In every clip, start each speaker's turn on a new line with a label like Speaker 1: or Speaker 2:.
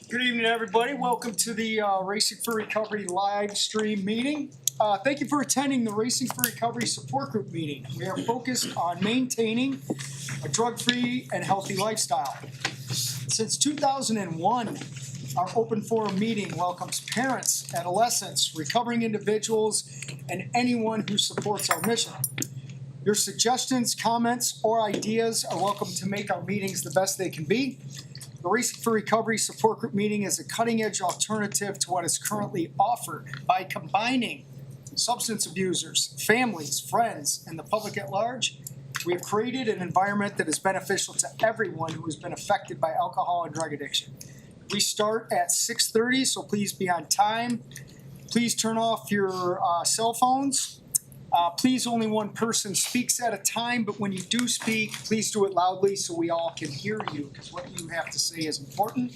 Speaker 1: Good evening, everybody. Welcome to the Racing for Recovery live stream meeting. Thank you for attending the Racing for Recovery support group meeting. We are focused on maintaining a drug-free and healthy lifestyle. Since 2001, our open forum meeting welcomes parents, adolescents, recovering individuals, and anyone who supports our mission. Your suggestions, comments, or ideas are welcome to make our meetings the best they can be. The Racing for Recovery support group meeting is a cutting-edge alternative to what is currently offered by combining substance abusers, families, friends, and the public at large. We have created an environment that is beneficial to everyone who has been affected by alcohol and drug addiction. We start at 6:30, so please be on time. Please turn off your cell phones. Please, only one person speaks at a time, but when you do speak, please do it loudly so we all can hear you, because what you have to say is important.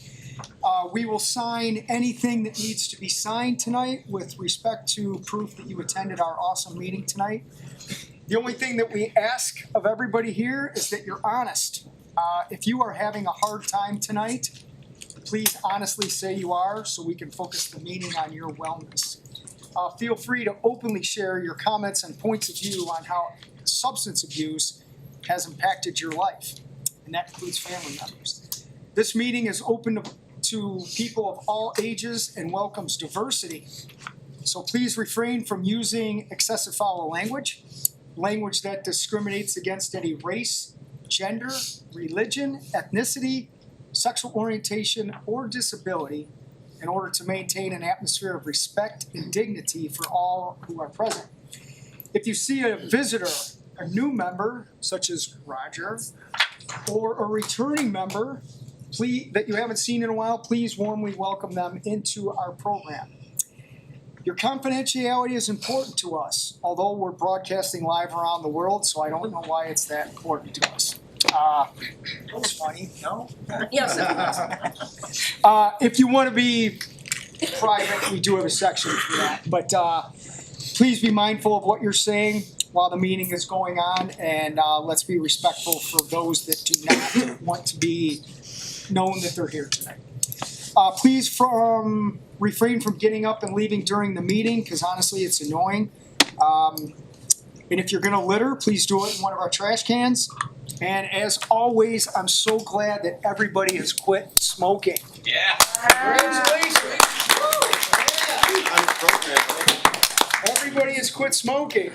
Speaker 1: We will sign anything that needs to be signed tonight with respect to proof that you attended our awesome meeting tonight. The only thing that we ask of everybody here is that you're honest. If you are having a hard time tonight, please honestly say you are so we can focus the meeting on your wellness. Feel free to openly share your comments and points of view on how substance abuse has impacted your life, and that includes family members. This meeting is open to people of all ages and welcomes diversity. So please refrain from using excessive foul language that discriminates against any race, gender, religion, ethnicity, sexual orientation, or disability, in order to maintain an atmosphere of respect and dignity for all who are present. If you see a visitor, a new member, such as Roger, or a returning member that you haven't seen in a while, please warmly welcome them into our program. Your confidentiality is important to us, although we're broadcasting live around the world, so I don't know why it's that important to us. That's funny, no?
Speaker 2: Yes.
Speaker 1: If you want to be private, we do have a section for that. But please be mindful of what you're saying while the meeting is going on, and let's be respectful for those that do not want to be known that they're here tonight. Please refrain from getting up and leaving during the meeting, because honestly, it's annoying. And if you're going to litter, please do it in one of our trash cans. And as always, I'm so glad that everybody has quit smoking.
Speaker 3: Yeah.
Speaker 1: Congratulations. Everybody has quit smoking.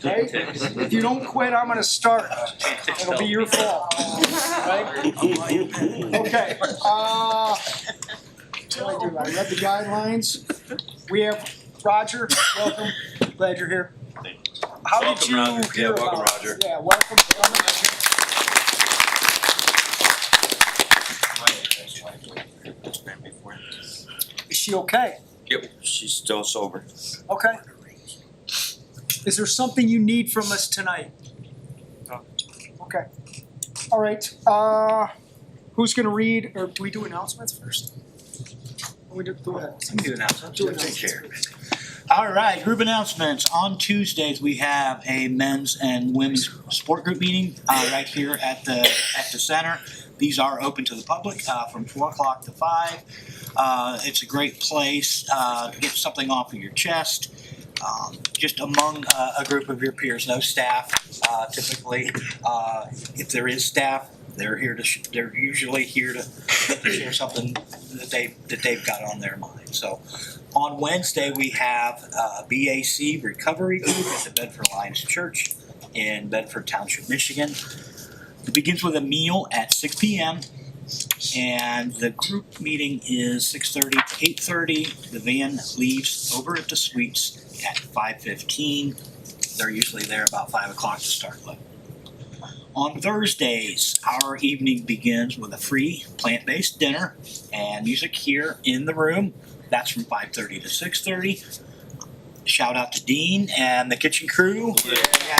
Speaker 1: Right? If you don't quit, I'm going to start. It'll be your fault. Right? Okay. I read the guidelines. We have Roger. Welcome. Glad you're here. How did you hear about
Speaker 3: welcome, Roger.
Speaker 1: Yeah, welcome. Is she okay?
Speaker 3: Yep, she's still sober.
Speaker 1: Okay. Is there something you need from us tonight?
Speaker 3: No.
Speaker 1: Okay. All right. Who's going to read, or do we do announcements first? Go ahead.
Speaker 3: Do announcements.
Speaker 4: All right, group announcements. On Tuesdays, we have a men's and women's sport group meeting right here at the center. These are open to the public from 4 o'clock to 5. It's a great place to get something off of your chest, just among a group of your peers. No staff, typically. If there is staff, they're usually here to share something that they've got on their mind. So on Wednesday, we have a BAC recovery group at the Bedford Alliance Church in Bedford Township, Michigan. It begins with a meal at 6 p.m. and the group meeting is 6:30 to 8:30. The van leaves over at the suites at 5:15. They're usually there about 5 o'clock to start. On Thursdays, our evening begins with a free plant-based dinner and music here in the room. That's from 5:30 to 6:30. Shout out to Dean and the kitchen crew. Yeah.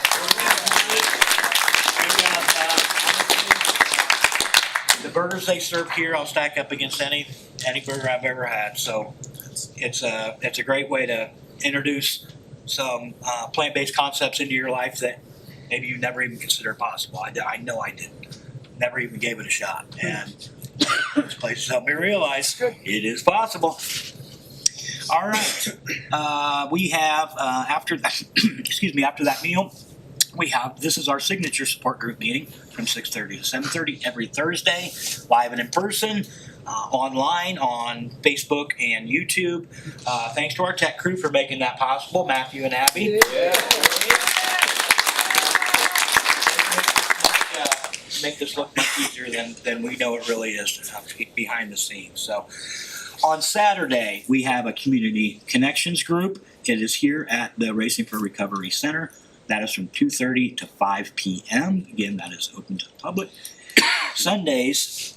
Speaker 4: The burgers they serve here, I'll stack up against any burger I've ever had. So it's a great way to introduce some plant-based concepts into your life that maybe you never even considered possible. I know I didn't. Never even gave it a shot. And This place has helped me realize it is possible. All right, we have after that, after that meal, this is our signature support group meeting from 6:30 to 7:30 every Thursday, live and in person, online on Facebook and YouTube. Thanks to our tech crew for making that possible, Matthew and Abby. Make this look much easier than we know it really is behind the scenes. So on Saturday, we have a community connections group. It is here at the Racing for Recovery Center. That is from 2:30 to 5 p.m. Again, that is open to the public. Sundays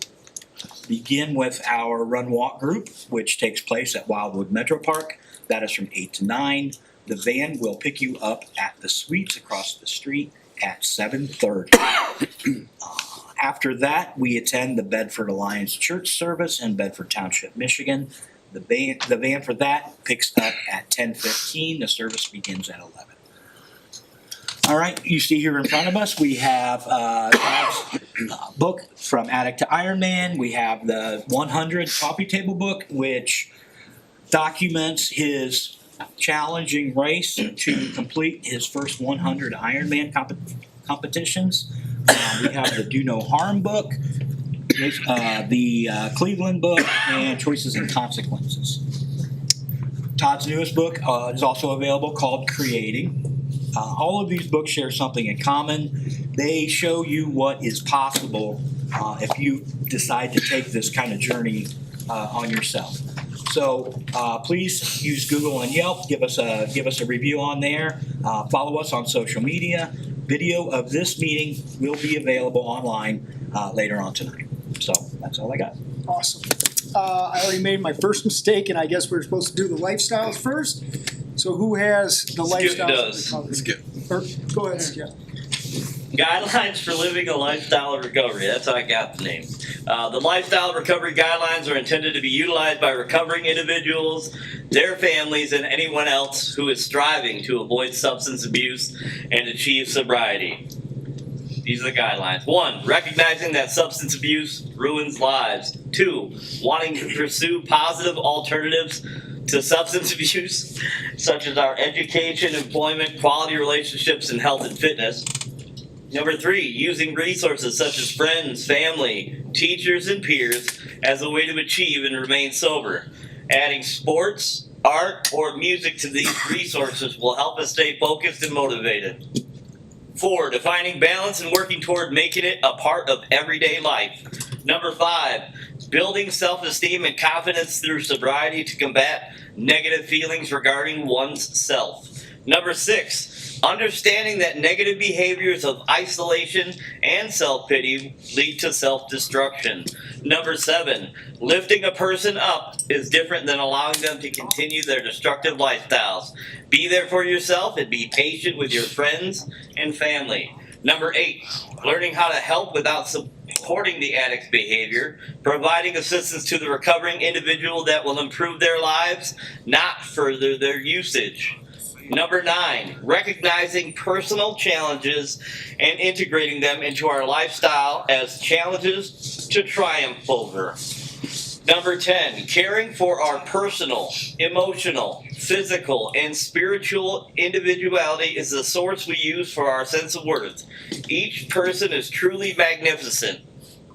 Speaker 4: begin with our run walk group, which takes place at Wildwood Metro Park. That is from 8 to 9. The van will pick you up at the suites across the street at 7:30. After that, we attend the Bedford Alliance Church service in Bedford Township, Michigan. The van for that picks up at 10:15. The service begins at 11. All right, you see here in front of us, we have Todd's book From Addict to Ironman. We have the 100 coffee table book, which documents his challenging race to complete his first 100 Ironman competitions. We have the Do No Harm book, the Cleveland book, and Choices and Consequences. Todd's newest book is also available, called Creating. All of these books share something in common. They show you what is possible if you decide to take this kind of journey on yourself. So please use Google and Yelp. Give us a review on there. Follow us on social media. Video of this meeting will be available online later on tonight. So that's all I got.
Speaker 1: Awesome. I already made my first mistake, and I guess we're supposed to do the lifestyles first. So who has the lifestyles?
Speaker 2: Skip.
Speaker 1: Go ahead, Skip.
Speaker 5: Guidelines for living a lifestyle of recovery. That's how I got the name. The lifestyle recovery guidelines are intended to be utilized by recovering individuals, their families, and anyone else who is striving to avoid substance abuse and achieve sobriety. These are the guidelines. 1, recognizing that substance abuse ruins lives. 2, wanting to pursue positive alternatives to substance abuse, such as our education, employment, quality relationships, and health and fitness. 3, using resources such as friends, family, teachers, and peers as a way to achieve and remain sober. Adding sports, art, or music to these resources will help us stay focused and motivated. 4, defining balance and working toward making it a part of everyday life. 5, building self-esteem and confidence through sobriety to combat negative feelings regarding one's self. 6, understanding that negative behaviors of isolation and self-pity lead to self-destruction. 7, lifting a person up is different than allowing them to continue their destructive lifestyles. Be there for yourself and be patient with your friends and family. 8, learning how to help without supporting the addict's behavior, providing assistance to the recovering individual that will improve their lives, not further their usage. 9, recognizing personal challenges and integrating them into our lifestyle as challenges to triumph over. 10, caring for our personal, emotional, physical, and spiritual individuality is the source we use for our sense of worth. Each person is truly magnificent.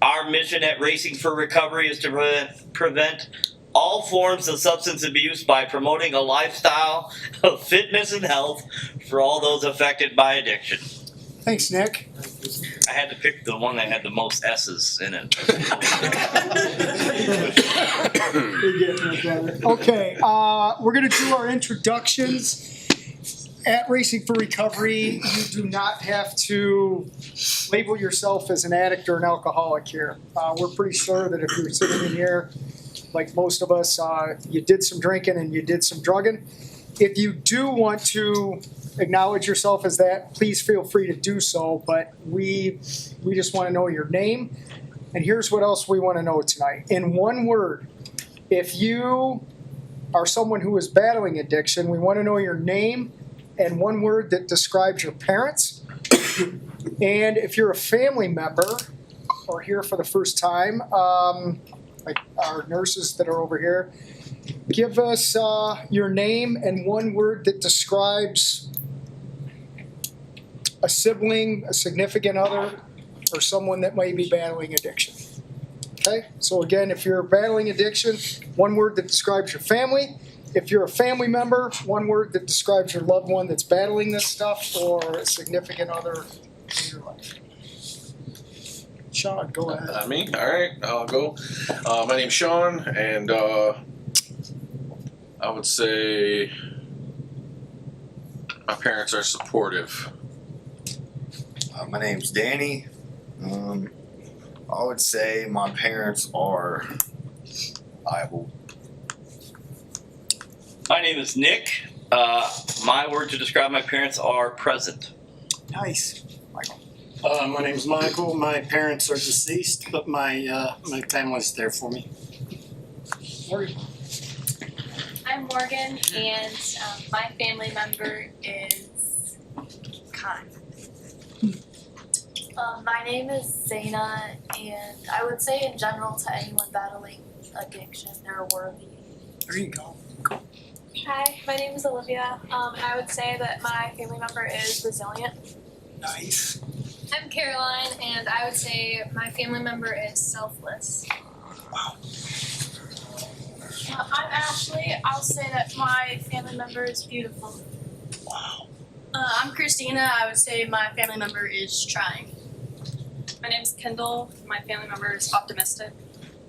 Speaker 5: Our mission at Racing for Recovery is to prevent all forms of substance abuse by promoting a lifestyle of fitness and health for all those affected by addiction.
Speaker 1: Thanks, Nick.
Speaker 5: I had to pick the one that had the most S's in it.
Speaker 1: Okay, we're going to do our introductions. At Racing for Recovery, you do not have to label yourself as an addict or an alcoholic here. We're pretty sure that if you're sitting in here, like most of us, you did some drinking and you did some drugging. If you do want to acknowledge yourself as that, please feel free to do so, but we just want to know your name. And here's what else we want to know tonight. In one word, if you are someone who is battling addiction, we want to know your name and one word that describes your parents. And if you're a family member are here for the first time, like our nurses that are over here, give us your name and one word that describes a sibling, a significant other, or someone that may be battling addiction. Okay, so again, if you're battling addiction, one word that describes your family. If you're a family member, one word that describes your loved one that's battling this stuff, or a significant other in your life. Sean, go ahead.
Speaker 2: Me? All right, I'll go. My name's Sean, and I would say my parents are supportive.
Speaker 3: My name's Danny. I would say my parents are liable.
Speaker 5: My name is Nick. My word to describe my parents are present.
Speaker 1: Nice. Michael.
Speaker 6: My name's Michael. My parents are deceased, but my family's there for me.
Speaker 1: Morgan.
Speaker 7: I'm Morgan, and my family member is Kai. My name is Zaina, and I would say in general to anyone battling addiction, they're worthy.
Speaker 1: There you go.
Speaker 8: Hi, my name is Olivia, and I would say that my family member is resilient.
Speaker 1: Nice.
Speaker 8: I'm Caroline, and I would say my family member is selfless.
Speaker 1: Wow.
Speaker 8: I'm Ashley. I'll say that my family member is beautiful.
Speaker 1: Wow.
Speaker 8: I'm Christina. I would say my family member is trying. My name's Kendall. My family member is optimistic.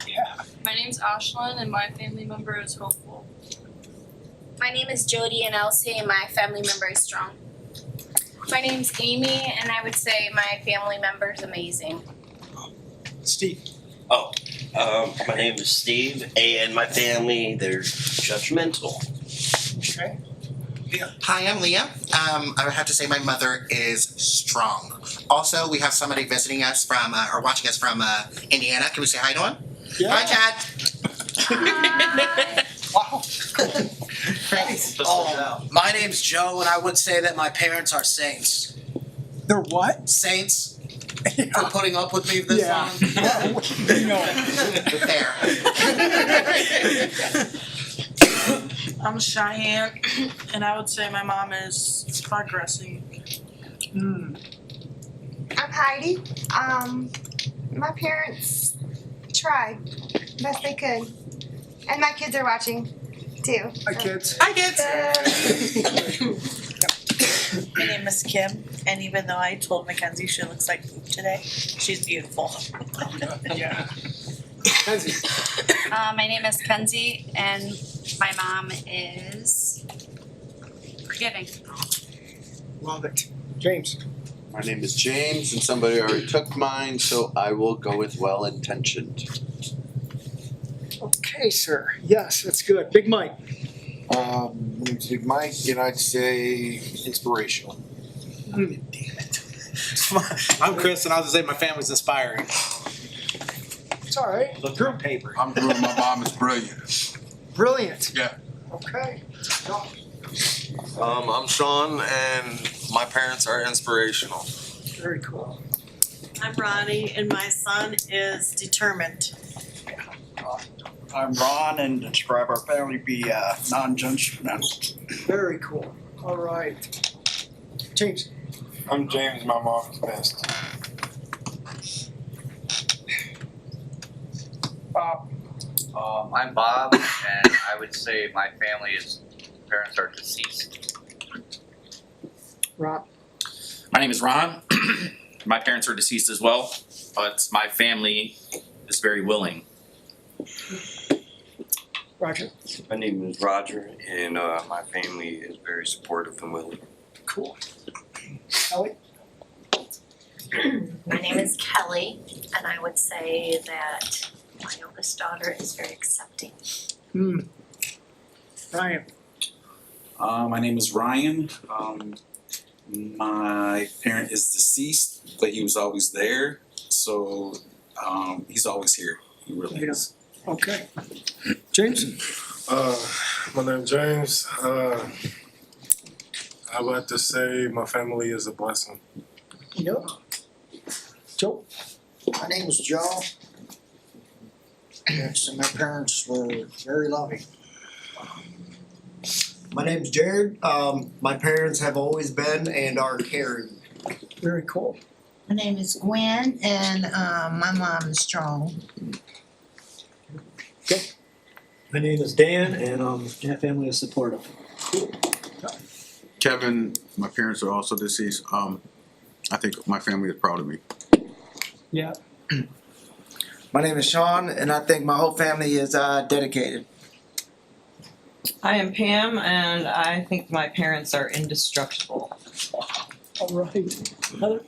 Speaker 1: Yeah.
Speaker 8: My name's Ashlyn, and my family member is hopeful.
Speaker 9: My name is Jody, and I'll say my family member is strong.
Speaker 7: My name's Amy, and I would say my family member is amazing.
Speaker 1: Steve.
Speaker 10: My name is Steve, and my family, they're judgmental.
Speaker 1: Okay.
Speaker 11: Hi, I'm Leah. I would have to say my mother is strong. Also, we have somebody visiting us from, or watching us from Indiana. Can we say hi to him?
Speaker 1: Yeah.
Speaker 11: Hi, Chad.
Speaker 1: Wow. Nice.
Speaker 12: My name's Joe, and I would say that my parents are saints.
Speaker 1: They're what?
Speaker 12: Saints for putting up with me this
Speaker 1: Yeah.
Speaker 12: long.
Speaker 1: You know.
Speaker 11: Fair.
Speaker 13: I'm Cheyenne, and I would say my mom is progressing.
Speaker 1: Mm.
Speaker 9: I'm Heidi. My parents tried best they could, and my kids are watching too.
Speaker 1: Hi, kids.
Speaker 12: Hi, kids.
Speaker 13: My name is Kim, and even though I told Mackenzie she looks like poop today, she's beautiful.
Speaker 1: Yeah. Kenzie.
Speaker 7: My name is Kenzie, and my mom is forgiving.
Speaker 1: Love it. James.
Speaker 14: My name is James, and somebody already took mine, so I will go with well-intentioned.
Speaker 1: Okay, sir. Yes, that's good. Big Mike.
Speaker 15: My name's Big Mike, and I'd say inspirational.
Speaker 1: Damn it.
Speaker 12: I'm Chris, and I'll just say my family's inspiring.
Speaker 1: It's all right.
Speaker 4: Look on paper.
Speaker 15: I'm Drew, my mom is brilliant.
Speaker 1: Brilliant.
Speaker 15: Yeah.
Speaker 1: Okay. Go.
Speaker 2: I'm Sean, and my parents are inspirational.
Speaker 1: Very cool.
Speaker 13: I'm Ronnie, and my son is determined.
Speaker 4: I'm Ron, and describe our family be non-judgmental.
Speaker 1: Very cool. All right. James.
Speaker 15: I'm James, my mom's best.
Speaker 1: Bob.
Speaker 16: I'm Bob, and I would say my parents are deceased.
Speaker 1: Rob.
Speaker 17: My name is Ron. My parents are deceased as well, but my family is very willing.
Speaker 1: Roger.
Speaker 3: My name is Roger, and my family is very supportive and willing.
Speaker 1: Cool. Ellie.
Speaker 18: My name is Kelly, and I would say that my oldest daughter is very accepting.
Speaker 1: Ryan.
Speaker 19: My name is Ryan. My parent is deceased, but he was always there, so he's always here. He really is.
Speaker 1: Okay. James?
Speaker 20: My name's James. I would like to say my family is a blessing.
Speaker 1: Yep. Joe?
Speaker 21: My name is Joe. And my parents were very loving. My name's Jared. My parents have always been and are caring.
Speaker 1: Very cool.
Speaker 22: My name is Gwen, and my mom is strong.
Speaker 23: My name is Dan, and my family is supportive.
Speaker 24: Kevin, my parents are also deceased. I think my family is proud of me.
Speaker 1: Yeah.
Speaker 12: My name is Sean, and I think my whole family is dedicated.
Speaker 25: I am Pam, and I think my parents are indestructible.
Speaker 1: All right. Heather?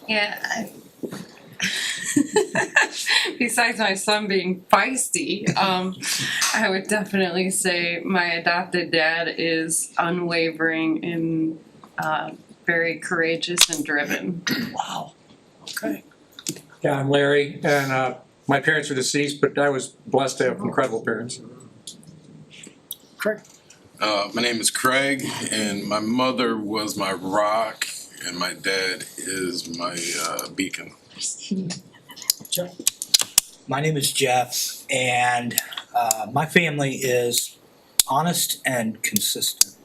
Speaker 26: Yeah. Besides my son being feisty, I would definitely say my adopted dad is unwavering and very courageous and driven.
Speaker 1: Wow. Okay.
Speaker 27: Yeah, I'm Larry, and my parents are deceased, but I was blessed to have incredible parents.
Speaker 1: Craig?
Speaker 28: My name is Craig, and my mother was my rock, and my dad is my beacon.
Speaker 1: Jeff?
Speaker 4: My name is Jeff, and my family is honest and consistent.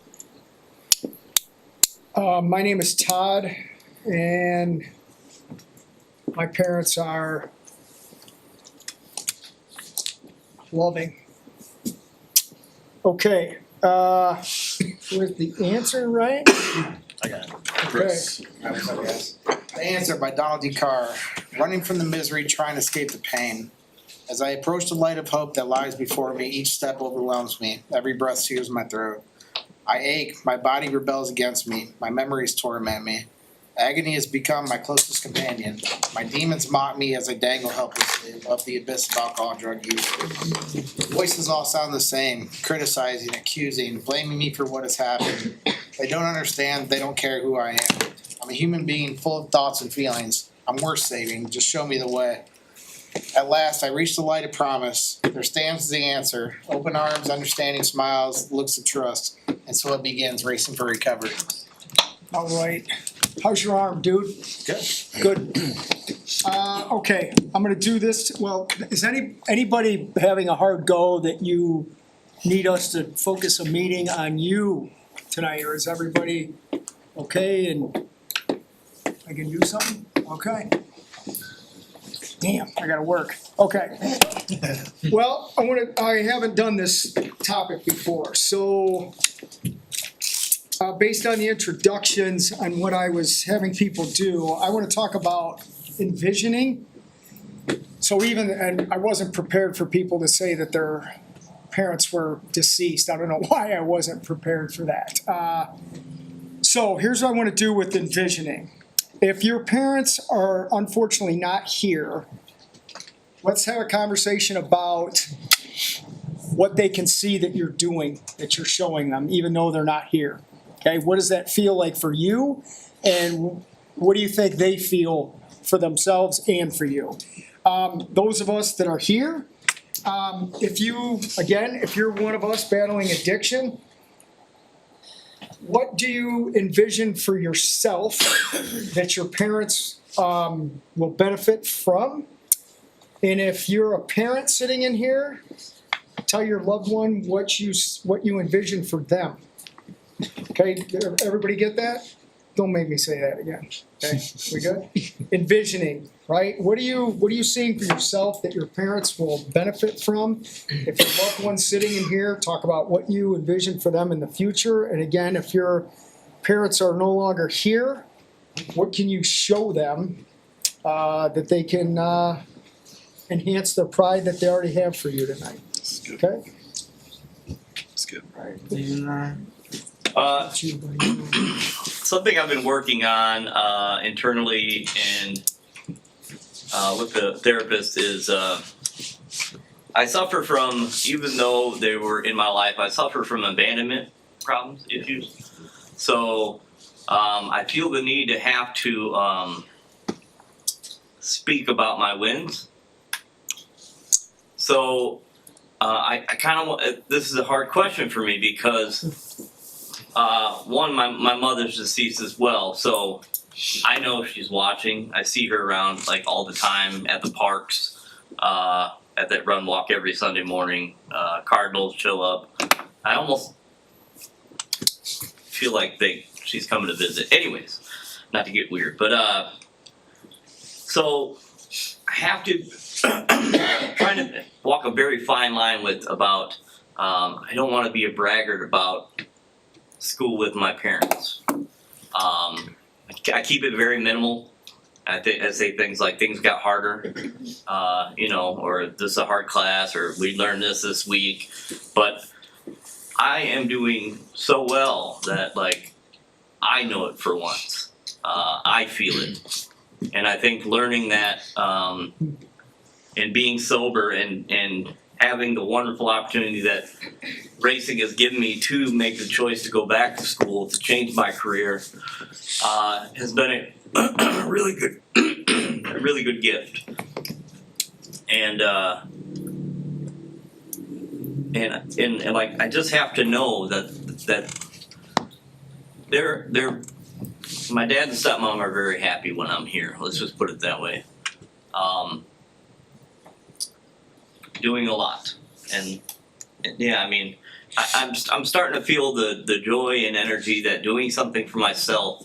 Speaker 1: My name is Todd, and my parents are loving. Okay, was the answer right?
Speaker 15: I got it.
Speaker 1: Okay.
Speaker 15: The answer by Donald D. Carr. Running from the misery, trying to escape the pain. As I approach the light of hope that lies before me, each step overwhelms me. Every breath sears my throat. I ache, my body rebels against me, my memories torment me. Agony has become my closest companion. My demons mock me as I dangle helplessly above the abyss of alcohol and drug use. Voices all sound the same, criticizing, accusing, blaming me for what has happened. They don't understand, they don't care who I am. I'm a human being full of thoughts and feelings. I'm worth saving, just show me the way. At last, I reach the light of promise. There stands the answer. Open arms, understanding smiles, looks of trust. And so it begins, racing for recovery.
Speaker 1: All right. How's your arm, dude?
Speaker 15: Good.
Speaker 1: Good. Okay, I'm gonna do this. Well, is anybody having a hard go that you need us to focus a meeting on you tonight, or is everybody okay and I can do something? Okay. Damn, I gotta work. Okay. Well, I haven't done this topic before, so based on the introductions and what I was having people do, I want to talk about envisioning. So and I wasn't prepared for people to say that their parents were deceased. I don't know why I wasn't prepared for that. So here's what I want to do with envisioning. If your parents are unfortunately not here, let's have a conversation about what they can see that you're doing, that you're showing them, even though they're not here. Okay, what does that feel like for you? And what do you think they feel for themselves and for you? Those of us that are here, if you're one of us battling addiction, what do you envision for yourself that your parents will benefit from? And if you're a parent sitting in here, tell your loved one what you envision for them. Okay, everybody get that? Don't make me say that again. Okay, we good? Envisioning, right? What are you seeing for yourself that your parents will benefit from? If your loved one's sitting in here, talk about what you envision for them in the future. And again, if your parents are no longer here, what can you show them that they can enhance the pride that they already have for you tonight? Okay?
Speaker 28: That's good.
Speaker 5: Something I've been working on internally and with the therapist is I suffer from, even though they were in my life, I suffer from abandonment problems, issues. So I feel the need to have to speak about my wins. So I kind of want, this is a hard question for me because one, my mother's deceased as well, so I know she's watching. I see her around like all the time at the parks, at that run walk every Sunday morning. Cardinals show up. I almost feel like she's coming to visit. Anyways, not to get weird, but so I have to trying to walk a very fine line about. I don't want to be a braggart about school with my parents. I keep it very minimal. I say things like things got harder, or this is a hard class, or we learned this week. But I am doing so well that like I know it for once. I feel it, and I think learning that and being sober and having the wonderful opportunity that racing has given me to make the choice to go back to school to change my career has been a really good gift. And like I just have to know that they're my dad and stepmom are very happy when I'm here. Let's just put it that way. Doing a lot, and yeah, I mean, I'm starting to feel the joy and energy that doing something for myself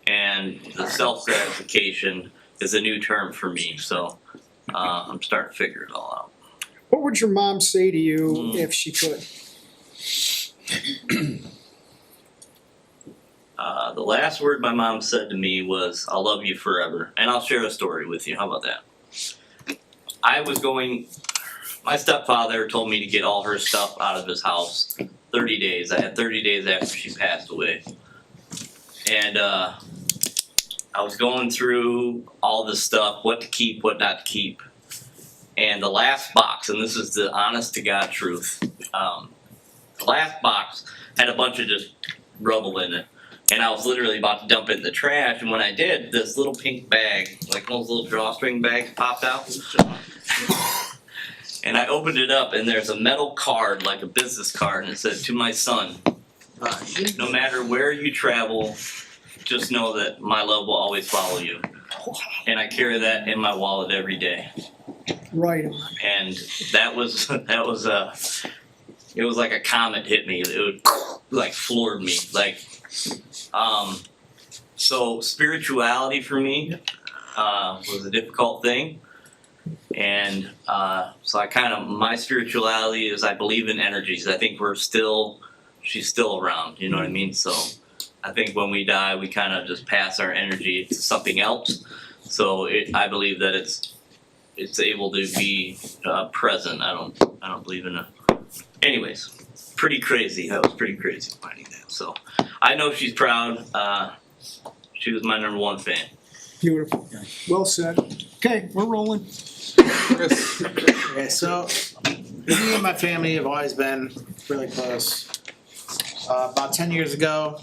Speaker 5: and the self gratification is a new term for me. So I'm starting to figure it all out.
Speaker 1: What would your mom say to you if she could?
Speaker 5: The last word my mom said to me was, "I'll love you forever," and I'll share a story with you. How about that? My stepfather told me to get all her stuff out of his house. 30 days. I had 30 days after she passed away. And I was going through all this stuff, what to keep, what not to keep. And the last box, and this is the honest to God truth, the last box had a bunch of just rubble in it. And I was literally about to dump it in the trash, and when I did, this little pink bag, like those little drawstring bags, popped out. And I opened it up, and there's a metal card, like a business card, and it said, "To my son, no matter where you travel, just know that my love will always follow you." And I carry that in my wallet every day.
Speaker 1: Right.
Speaker 5: And it was like a comet hit me. It would like floored me. So spirituality for me was a difficult thing. And so my spirituality is I believe in energies. I think she's still around, you know what I mean? So I think when we die, we kind of just pass our energy to something else. So I believe that it's able to be present. I don't believe in anyways, pretty crazy. That was pretty crazy finding that. So I know she's proud. She was my #1 fan.
Speaker 1: Beautiful. Well said. Okay, we're rolling.
Speaker 15: Okay, so me and my family have always been really close. About 10 years ago,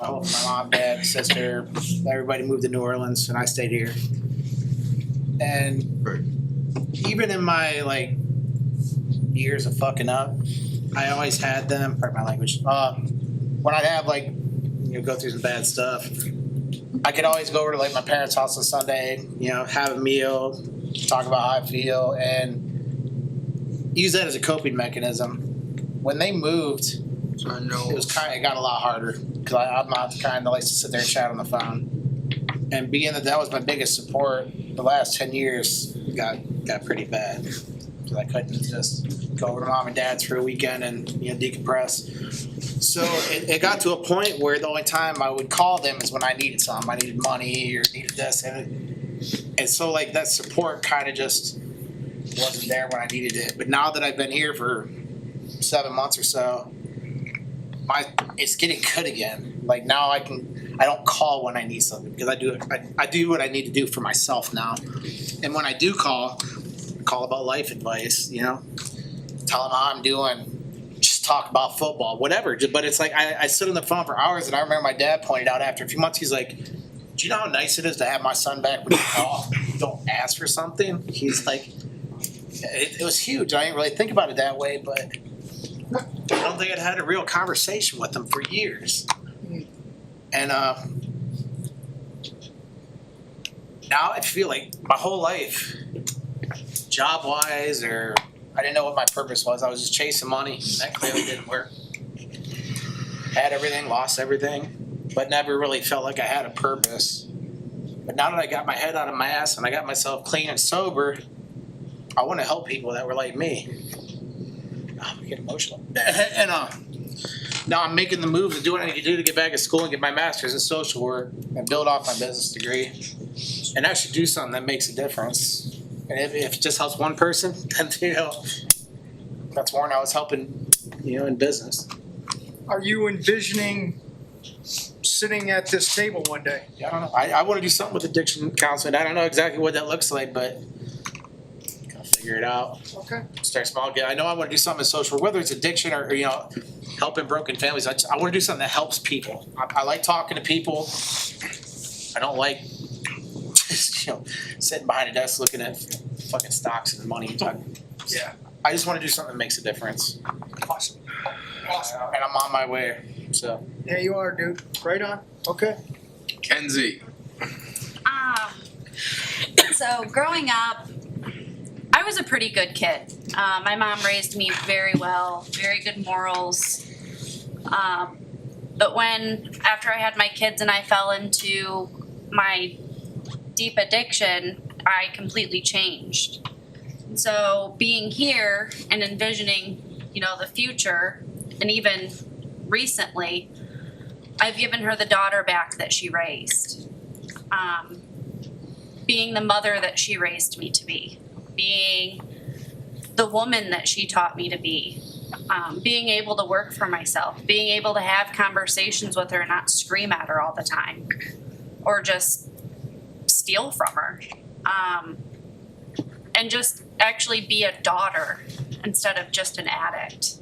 Speaker 15: my mom, dad, sister, everybody moved to New Orleans, and I stayed here. And even in my years of fucking up, I always had them. Pardon my language. When I'd have go through some bad stuff, I could always go over to my parents' house on Sunday, have a meal, talk about how I feel, and use that as a coping mechanism. When they moved, it got a lot harder because I'm not the kind that likes to sit there and chat on the phone. And being that was my biggest support, the last 10 years got pretty bad. Because I couldn't just go over to mom and dad's for a weekend and decompress. So it got to a point where the only time I would call them is when I needed something. I needed money or needed this. And so that support kind of just wasn't there when I needed it. But now that I've been here for 7 months or so, it's getting good again. Now I don't call when I need something because I do what I need to do for myself now. And when I do call about life advice, tell them how I'm doing. Just talk about football, whatever. But it's I sit on the phone for hours, and I remember my dad pointed out after a few months, he's like, "Do you know how nice it is to have my son back when you call? You don't ask for something." He's like, it was huge. I didn't really think about it that way, but I don't think I'd had a real conversation with him for years. And now I feel like my whole life, job wise, or I didn't know what my purpose was. I was just chasing money. And that clearly didn't work. Had everything, lost everything, but never really felt like I had a purpose. But now that I got my head out of my ass and I got myself clean and sober, I want to help people that were like me. I'm getting emotional. And now I'm making the move to do what I need to do to get back to school and get my master's in social work and build off my business degree and actually do something that makes a difference. And if it just helps one person, then that's Warren I was helping, in business.
Speaker 1: Are you envisioning sitting at this table one day?
Speaker 15: Yeah, I don't know. I want to do something with addiction counseling. I don't know exactly what that looks like, but I'll figure it out.
Speaker 1: Okay.
Speaker 15: Start small. I know I want to do something in social, whether it's addiction or helping broken families. I want to do something that helps people. I like talking to people. I don't like just, sitting behind a desk looking at fucking stocks and money.
Speaker 1: Yeah.
Speaker 15: I just want to do something that makes a difference.
Speaker 1: Awesome.
Speaker 15: And I'm on my way. So.
Speaker 1: Yeah, you are, dude. Right on. Okay.
Speaker 28: Kenzie.
Speaker 2: So growing up, I was a pretty good kid. My mom raised me very well, very good morals. But after I had my kids and I fell into my deep addiction, I completely changed. So being here and envisioning, the future, and even recently, I've given her the daughter back that she raised. Being the mother that she raised me to be. Being the woman that she taught me to be. Being able to work for myself. Being able to have conversations with her and not scream at her all the time. Or just steal from her. And just actually be a daughter instead of just an addict.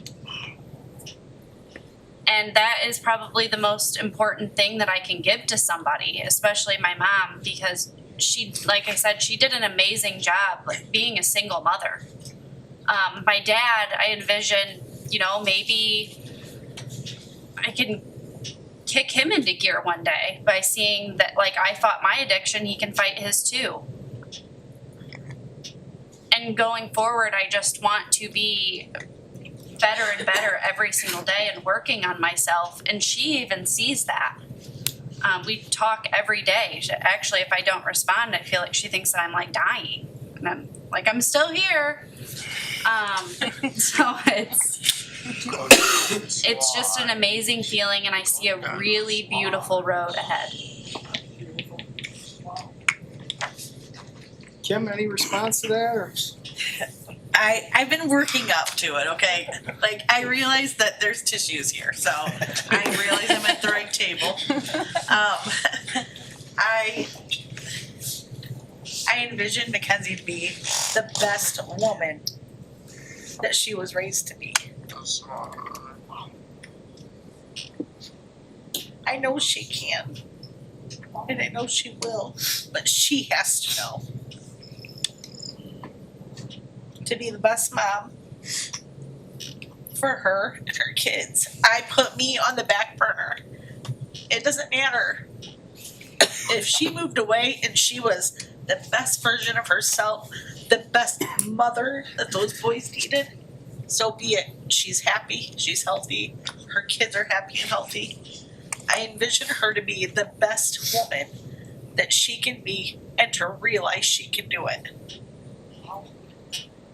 Speaker 2: And that is probably the most important thing that I can give to somebody, especially my mom, because she, like I said, she did an amazing job, being a single mother. My dad, I envision, maybe I can kick him into gear one day by seeing that, I fought my addiction, he can fight his too. And going forward, I just want to be better and better every single day and working on myself. And she even sees that. We talk every day. Actually, if I don't respond, I feel like she thinks that I'm dying. And I'm I'm still here. So it's just an amazing feeling, and I see a really beautiful road ahead.
Speaker 1: Kim, any response to that? Or?
Speaker 13: I've been working up to it, okay? I realize that there's tissues here, so I realize I'm at the right table. I envision Mackenzie to be the best woman that she was raised to be. I know she can, and I know she will, but she has to know. To be the best mom for her and her kids. I put me on the back burner. It doesn't matter. If she moved away and she was the best version of herself, the best mother that those boys needed, so be it. She's happy, she's healthy, her kids are happy and healthy. I envision her to be the best woman that she can be and to realize she can do it.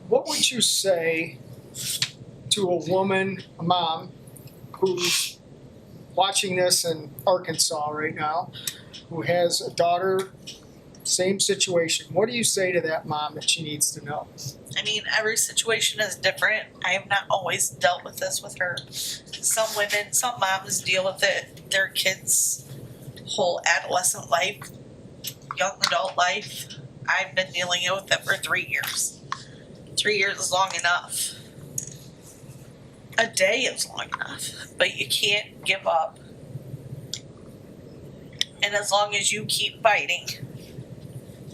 Speaker 1: What would you say to a woman, a mom, who's watching this in Arkansas right now, who has a daughter, same situation? What do you say to that mom that she needs to know?
Speaker 13: I mean, every situation is different. I have not always dealt with this with her. Some women, some moms deal with it their kids' whole adolescent life, young adult life. I've been dealing with it for 3 years. 3 years is long enough. A day is long enough, but you can't give up. And as long as you keep fighting,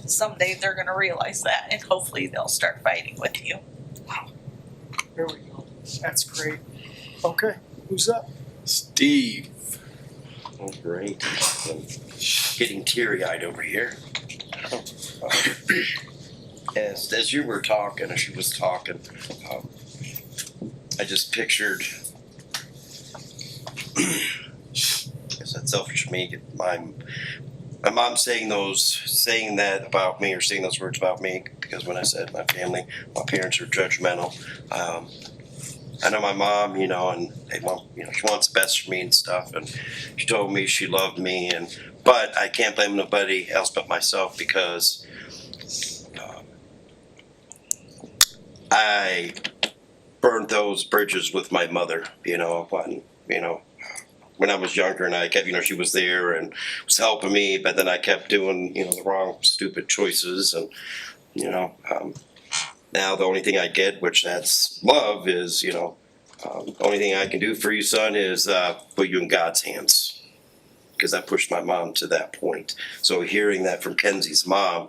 Speaker 13: someday they're going to realize that, and hopefully they'll start fighting with you.
Speaker 1: Wow. There we go. That's great. Okay, who's up?
Speaker 6: Steve. Oh, great. I'm getting teary-eyed over here. As you were talking, as she was talking, I just pictured, is that selfish of me? My mom saying that about me, or saying those words about me, because when I said my family, my parents are judgmental. I know my mom, you know, and they want, you know, she wants the best for me and stuff, and she told me she loved me, but I can't blame nobody else but myself, because I burned those bridges with my mother, when I was younger, and I kept, she was there and was helping me, but then I kept doing, the wrong, stupid choices, and, now the only thing I get, which that's love, is, the only thing I can do for you, son, is put you in God's hands, because I pushed my mom to that point. So hearing that from Kenzie's mom,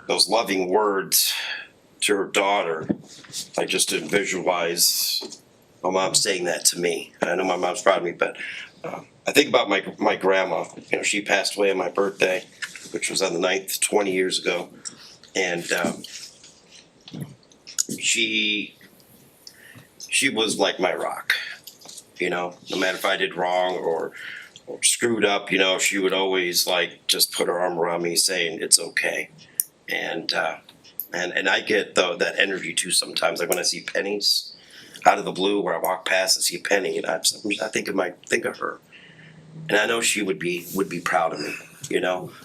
Speaker 6: those loving words to her daughter, I just didn't visualize my mom saying that to me. I know my mom's proud of me, but I think about my grandma. She passed away on my birthday, which was on the 9th, 20 years ago, and she was like my rock. No matter if I did wrong or screwed up, she would always just put her arm around me, saying it's okay. And I get that energy too sometimes. Like when I see pennies out of the blue, where I walk past and see a penny, and I think of her, and I know she would be proud of me,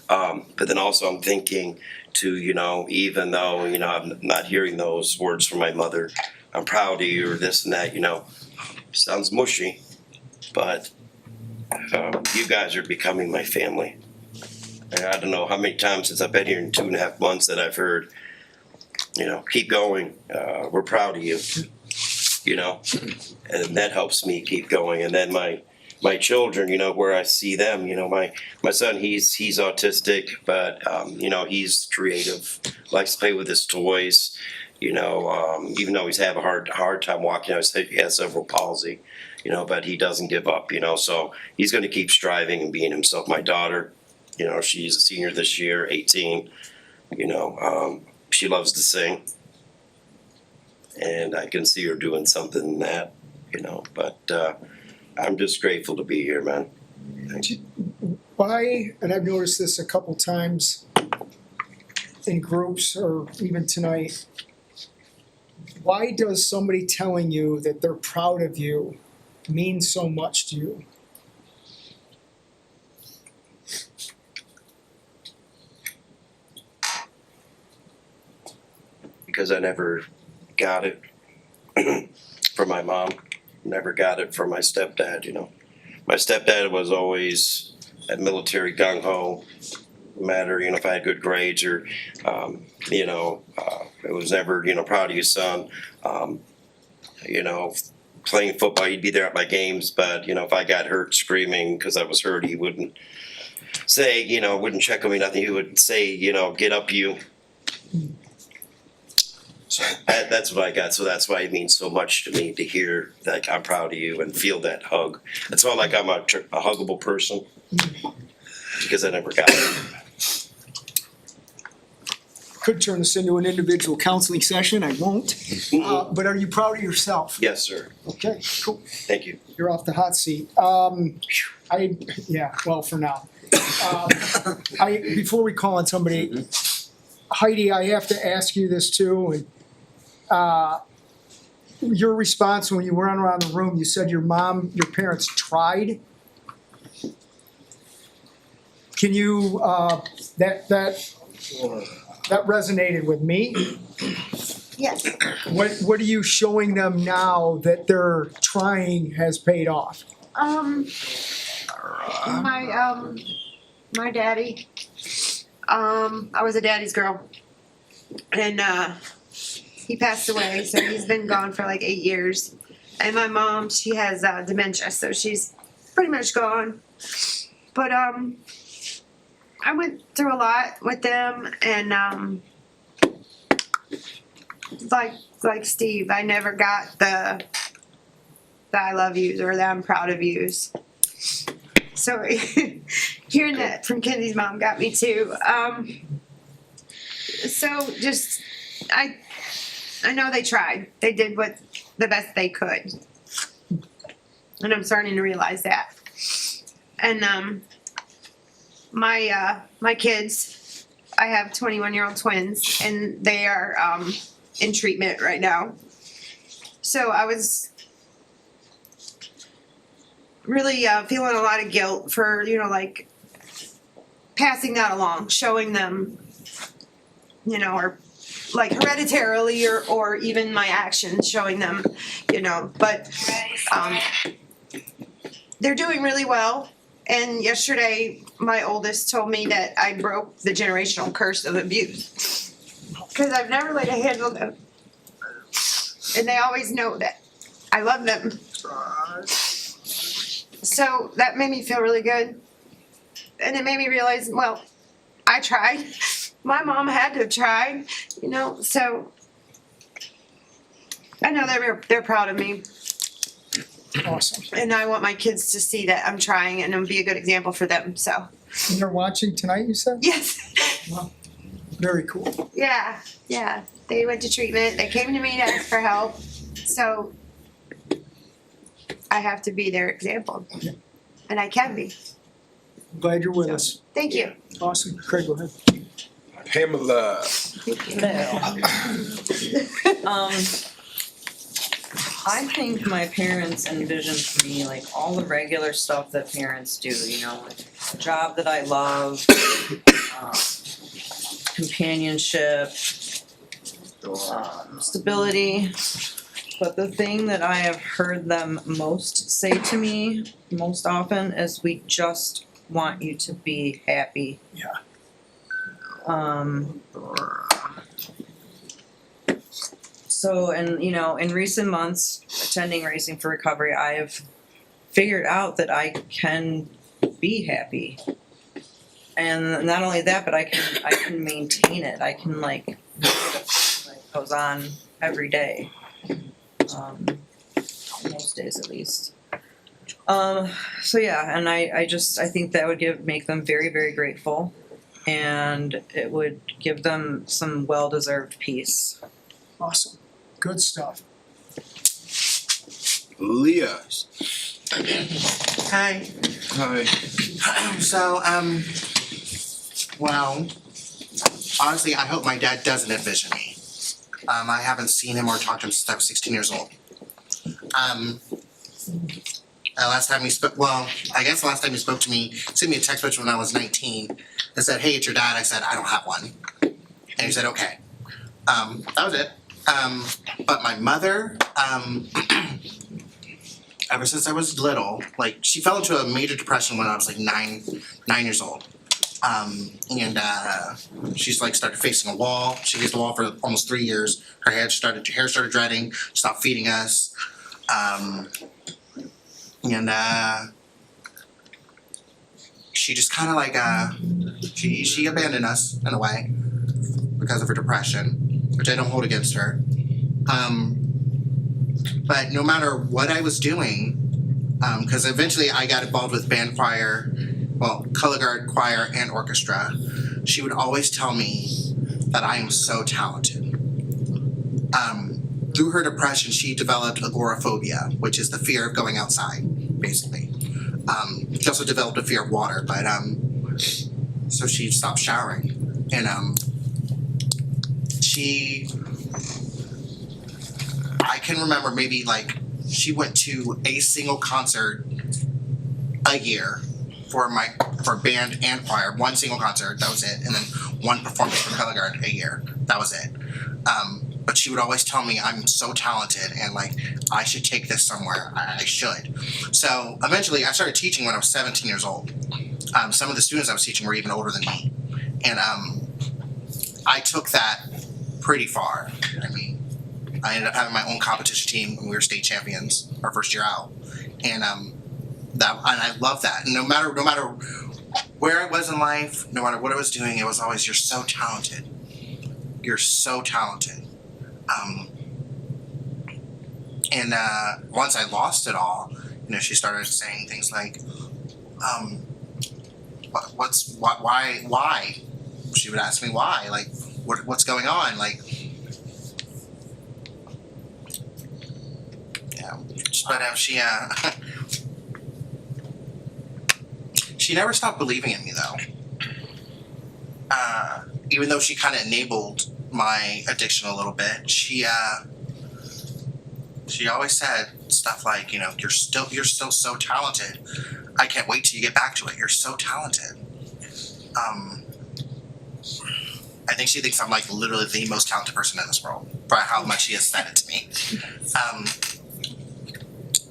Speaker 6: But then also I'm thinking to, even though I'm not hearing those words from my mother, I'm proud of you or this and that, sounds mushy, but you guys are becoming my family. And I don't know how many times since I've been here in 2.5 months that I've heard, keep going. We're proud of you, and that helps me keep going. And then my children, where I see them, my son, he's autistic, but he's creative, likes to play with his toys, even though he's having a hard time walking. He has cerebral palsy, but he doesn't give up, so he's going to keep striving and being himself. My daughter, she's a senior this year, 18, she loves to sing, and I can see her doing something in that, but I'm just grateful to be here, man.
Speaker 1: Why, and I've noticed this a couple times in groups or even tonight, why does somebody telling you that they're proud of you mean so much to you?
Speaker 6: Because I never got it from my mom, never got it from my stepdad, My stepdad was always a military gung-ho, no matter, if I had good grades or, it was never, proud of you, son. Playing football, he'd be there at my games, but, if I got hurt screaming because I was hurt, he wouldn't say, wouldn't check on me, nothing. He would say, get up, you. So that's what I got. So that's why it means so much to me to hear that I'm proud of you and feel that hug. It's not like I'm a huggable person, because I never got it.
Speaker 1: Could turn this into an individual counseling session. I won't. But are you proud of yourself?
Speaker 6: Yes, sir.
Speaker 1: Okay, cool.
Speaker 6: Thank you.
Speaker 1: You're off the hot seat. Well, for now. Before we call on somebody, Heidi, I have to ask you this too. And your response when you went around the room, you said your parents tried. Can you, that resonated with me.
Speaker 22: Yes.
Speaker 1: What are you showing them now that their trying has paid off?
Speaker 7: My daddy, I was a daddy's girl, and he passed away, so he's been gone for like 8 years. And my mom, she has dementia, so she's pretty much gone. But I went through a lot with them, and like Steve, I never got the I love yous or the I'm proud of yous. So hearing that from Kenzie's mom got me too. So just, I know they tried. They did what the best they could. And I'm starting to realize that. And my kids, I have 21-year-old twins, and they are in treatment right now. So I was really feeling a lot of guilt for, like passing that along, showing them, or like hereditarily or even my actions, showing them, but they're doing really well. And yesterday, my oldest told me that I broke the generational curse of abuse. Because I've never let it handle them. And they always know that I love them. So that made me feel really good. And it made me realize, well, I tried. My mom had to have tried, so I know they're proud of me.
Speaker 1: Awesome.
Speaker 7: And I want my kids to see that I'm trying and be a good example for them, so.
Speaker 1: And they're watching tonight, you said?
Speaker 7: Yes.
Speaker 1: Wow. Very cool.
Speaker 7: Yeah. They went to treatment. They came to me to ask for help. So I have to be their example.
Speaker 1: Yeah.
Speaker 7: And I can be.
Speaker 1: I'm glad you're with us.
Speaker 7: Thank you.
Speaker 1: Awesome. Craig, go ahead.
Speaker 28: Pamela.
Speaker 25: I think my parents envisioned for me like all the regular stuff that parents do, like a job that I love, companionship, stability. But the thing that I have heard them most say to me most often is, we just want you to be happy.
Speaker 1: Yeah.
Speaker 25: So, and in recent months, attending Racing for Recovery, I have figured out that I can be happy. And not only that, but I can maintain it. I can like goes on every day. Most days at least. So yeah, and I think that would make them very, very grateful, and it would give them some well-deserved peace.
Speaker 1: Awesome. Good stuff.
Speaker 28: Leah.
Speaker 3: Hi.
Speaker 28: Hi.
Speaker 3: So, well, honestly, I hope my dad doesn't envision me. I haven't seen him or talked to him since I was 16 years old. Last time he spoke, I guess the last time he spoke to me, sent me a text message when I was 19 and said, "Hey, it's your dad." I said, "I don't have one." And he said, "Okay." That was it. But my mother, ever since I was little, like, she fell into a major depression when I was like nine years old. And she's like started facing a wall. She faced a wall for almost 3 years. Her hair started dreading, stopped feeding us. She just kind of like, she abandoned us in a way because of her depression, which I don't hold against her. But no matter what I was doing, because eventually I got involved with band choir, color guard, choir, and orchestra, she would always tell me that I am so talented. Through her depression, she developed agoraphobia, which is the fear of going outside, basically. She also developed a fear of water, but so she stopped showering, and I can remember maybe like she went to a single concert a year for band and choir, one single concert, that was it, and then one performance for color guard a year, that was it. But she would always tell me I'm so talented and like I should take this somewhere. I should. So eventually I started teaching when I was 17 years old. Some of the students I was teaching were even older than me. And I took that pretty far. I mean, I ended up having my own competition team and we were state champions our first year out. And I love that. And no matter where I was in life, no matter what I was doing, it was always, "You're so talented. You're so talented." And once I lost it all, she started saying things like, why? She would ask me why, like, what's going on, like. Yeah, but she never stopped believing in me though. Even though she kind of enabled my addiction a little bit, she always said stuff like, you know, you're still so talented. I can't wait till you get back to it. You're so talented. I think she thinks I'm like literally the most talented person in this world by how much she has said it to me.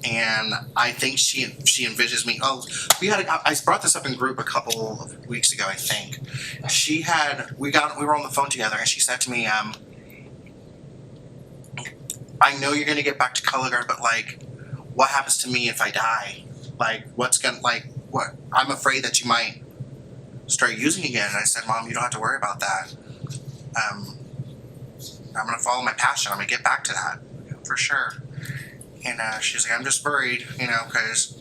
Speaker 3: And I think she envisions me. Oh, I brought this up in group a couple of weeks ago, I think. We were on the phone together, and she said to me, I know you're gonna get back to color guard, but like, what happens to me if I die? Like, what? I'm afraid that you might start using again. And I said, Mom, you don't have to worry about that. I'm gonna follow my passion. I'm gonna get back to that for sure. And she's like, I'm just worried, you know, because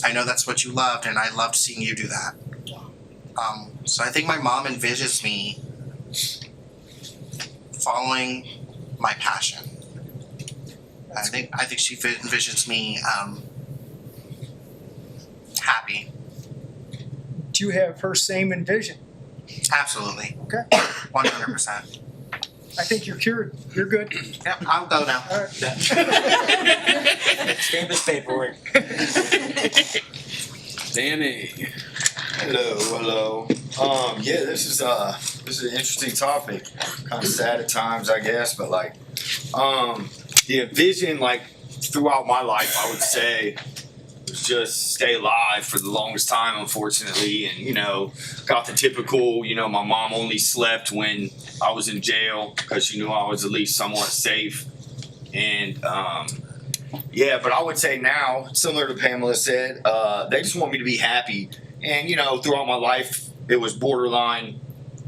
Speaker 3: I know that's what you loved, and I loved seeing you do that. So I think my mom envisions me following my passion. I think she envisions me happy.
Speaker 1: Do you have her same envision?
Speaker 3: Absolutely.
Speaker 1: Okay.
Speaker 3: 100%.
Speaker 1: I think you're cured. You're good.
Speaker 3: Yep, I'll go now.
Speaker 1: All right.
Speaker 4: Stamp this paperwork.
Speaker 28: Danny.
Speaker 8: Hello. Yeah, this is an interesting topic. Kind of sad at times, I guess, but like, the vision, like throughout my life, I would say, was just stay alive for the longest time, unfortunately, and you know, got the typical, you know, my mom only slept when I was in jail because she knew I was at least somewhat safe, and yeah, but I would say now, similar to Pamela said, they just want me to be happy. And, you know, throughout my life, it was borderline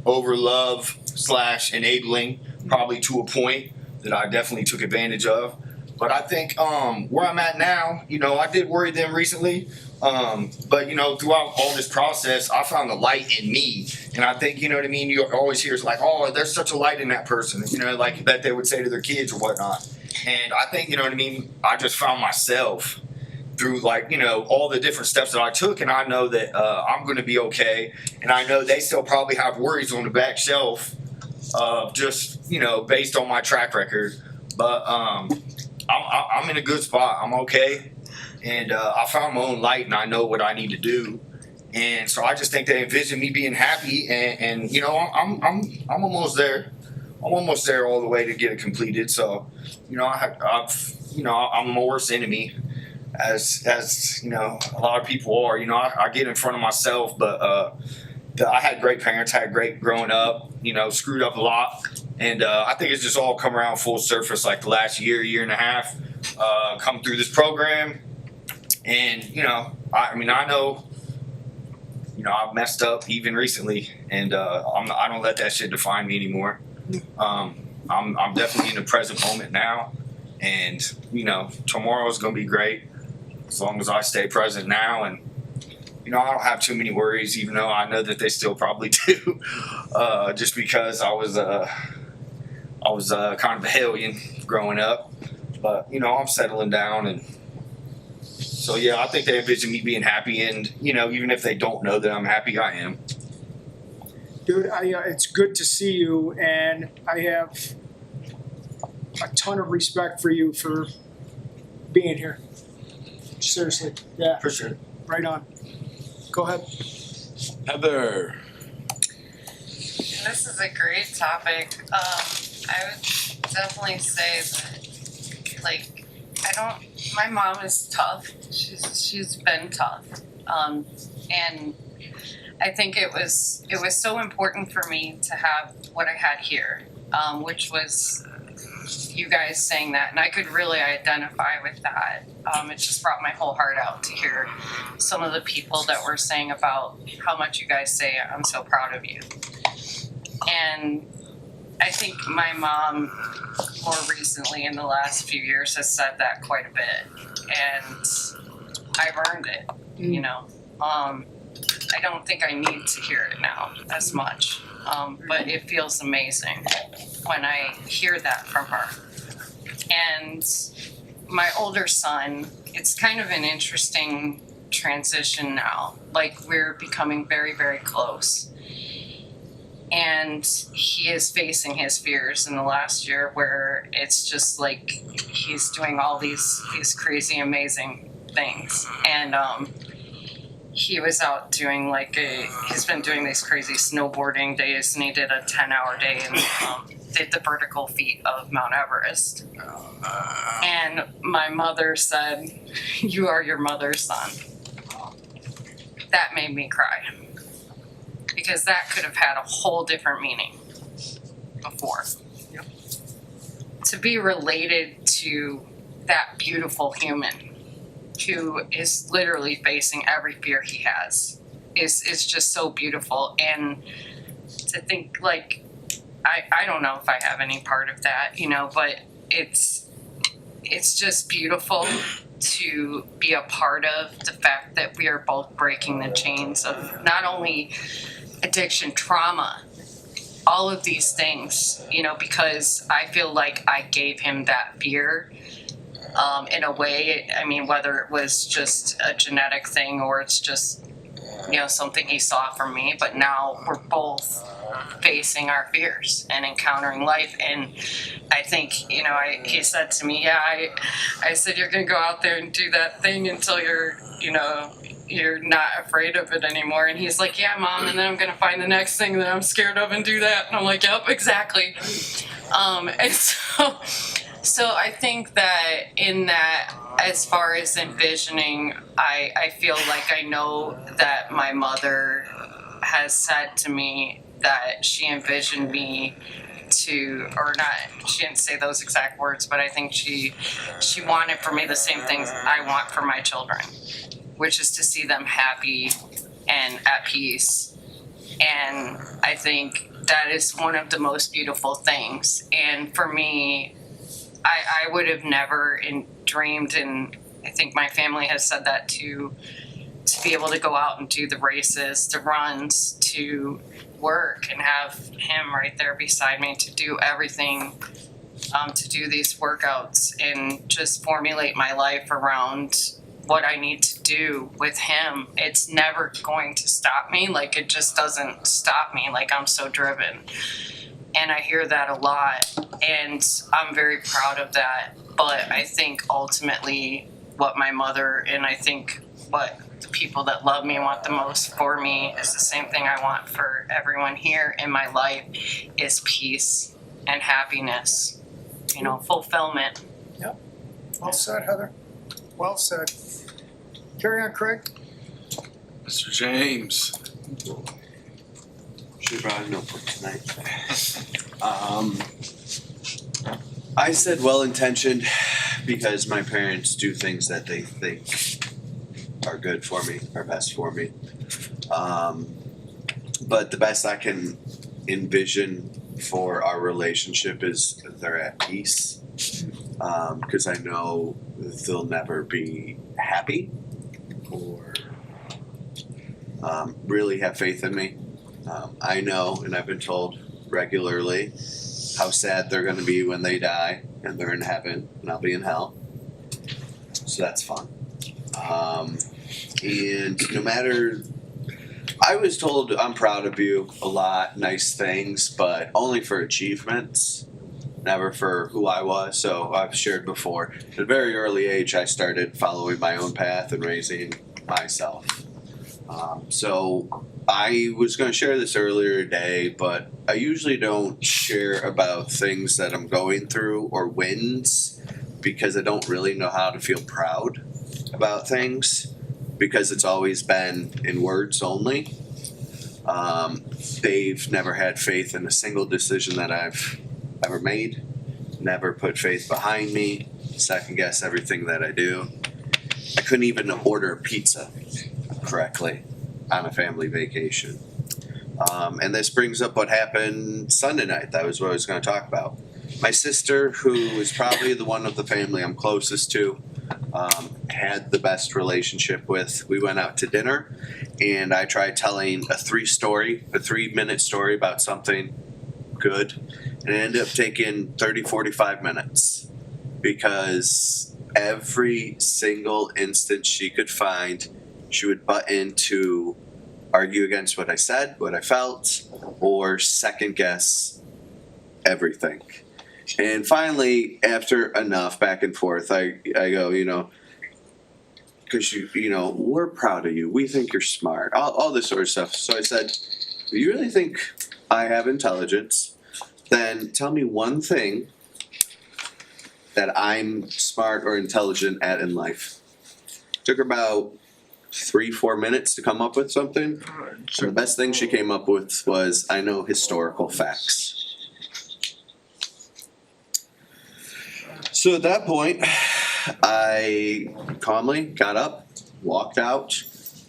Speaker 8: over love / enabling, probably to a point that I definitely took advantage of. But I think where I'm at now, you know, I did worry them recently. But, you know, throughout all this process, I found the light in me. And I think, you know what I mean, you always hear it's like, oh, there's such a light in that person, you know, like that they would say to their kids or whatnot. And I think, you know what I mean, I just found myself through, like, you know, all the different steps that I took, and I know that I'm going to be okay. And I know they still probably have worries on the back shelf just, you know, based on my track record. But I'm in a good spot. I'm okay. And I found my own light, and I know what I need to do. And so I just think they envision me being happy, and you know, I'm almost there. I'm almost there all the way to get it completed. So, you know, I've you know, I'm my worst enemy, as you know, a lot of people are. You know, I get in front of myself, but I had great parents, had great growing up. You know, screwed up a lot, and I think it's just all come around full surface like the last year and a half. Come through this program, and you know, I mean, I know. You know, I've messed up even recently, and I don't let that shit define me anymore. I'm definitely in the present moment now, and you know, tomorrow's gonna be great as long as I stay present now. And you know, I don't have too many worries, even though I know that they still probably do, just because I was kind of a hellion growing up. But you know, I'm settling down, and so yeah, I think they envision me being happy, and you know, even if they don't know that I'm happy, I am.
Speaker 1: Dude, it's good to see you, and I have a ton of respect for you for being here. Seriously, yeah.
Speaker 8: For sure.
Speaker 1: Right on. Go ahead.
Speaker 28: Heather.
Speaker 26: This is a great topic. I would definitely say that, like, my mom is tough. She's been tough. And I think it was so important for me to have what I had here, which was you guys saying that, and I could really identify with that. It just brought my whole heart out to hear some of the people that were saying about how much you guys say I'm so proud of you. And I think my mom more recently in the last few years has said that quite a bit, and I've earned it, you know. I don't think I need to hear it now as much. But it feels amazing when I hear that from her. And my older son, it's kind of an interesting transition now. Like, we're becoming very, very close. And he is facing his fears in the last year, where it's just like he's doing all these crazy, amazing things. And he was out doing he's been doing these crazy snowboarding days, and he did a 10-hour day and did the vertical feat of Mount Everest. And my mother said, "You are your mother's son." That made me cry, because that could have had a whole different meaning before. Yep. To be related to that beautiful human who is literally facing every fear he has is just so beautiful. And to think, like, I don't know if I have any part of that, but it's just beautiful to be a part of the fact that we are both breaking the chains of not only addiction, trauma, all of these things, because I feel like I gave him that fear in a way. I mean, whether it was just a genetic thing or it's just, something he saw from me, but now we're both facing our fears and encountering life. And I think, he said to me, I said, "You're going to go out there and do that thing until you're not afraid of it anymore." And he's like, "Yeah, Mom, and then I'm going to find the next thing that I'm scared of and do that." And I'm like, "Yep, exactly." And so I think that in that, as far as envisioning, I feel like I know that my mother has said to me that she envisioned me to, or not, she didn't say those exact words, but I think she wanted for me the same things I want for my children, which is to see them happy and at peace. And I think that is one of the most beautiful things. And for me, I would have never dreamed, and I think my family has said that too, to be able to go out and do the races, the runs, to work and have him right there beside me, to do everything, to do these workouts and just formulate my life around what I need to do with him. It's never going to stop me. Like, it just doesn't stop me. Like, I'm so driven. And I hear that a lot, and I'm very proud of that. But I think ultimately what my mother, and I think what the people that love me want the most for me, is the same thing I want for everyone here in my life, is peace and happiness, fulfillment.
Speaker 1: Yep. Well said, Heather. Well said. Carry on, Craig.
Speaker 28: Mr. James.
Speaker 9: Should have brought a notebook tonight. I said well-intentioned because my parents do things that they think are good for me, are best for me. But the best I can envision for our relationship is they're at peace. Because I know they'll never be happy or really have faith in me. I know, and I've been told regularly, how sad they're going to be when they die and they're in heaven and I'll be in hell. So that's fun. And no matter, I was told I'm proud of you a lot, nice things, but only for achievements, never for who I was. So I've shared before, at a very early age, I started following my own path and raising myself. So I was going to share this earlier today, but I usually don't share about things that I'm going through or wins because I don't really know how to feel proud about things because it's always been in words only. They've never had faith in a single decision that I've ever made, never put faith behind me, second guess everything that I do. I couldn't even order a pizza correctly on a family vacation. And this brings up what happened Sunday night. That was what I was going to talk about. My sister, who is probably the one of the family I'm closest to, had the best relationship with. We went out to dinner and I tried telling a 3-minute story about something good, and it ended up taking 30-45 minutes because every single instance she could find, she would butt in to argue against what I said, what I felt, or second guess everything. And finally, after enough back and forth, I go, you know, because you know, we're proud of you. We think you're smart. All this sort of stuff. So I said, if you really think I have intelligence, then tell me one thing that I'm smart or intelligent at in life. Took her about 3-4 minutes to come up with something. And the best thing she came up with was, I know historical facts. So at that point, I calmly got up, walked out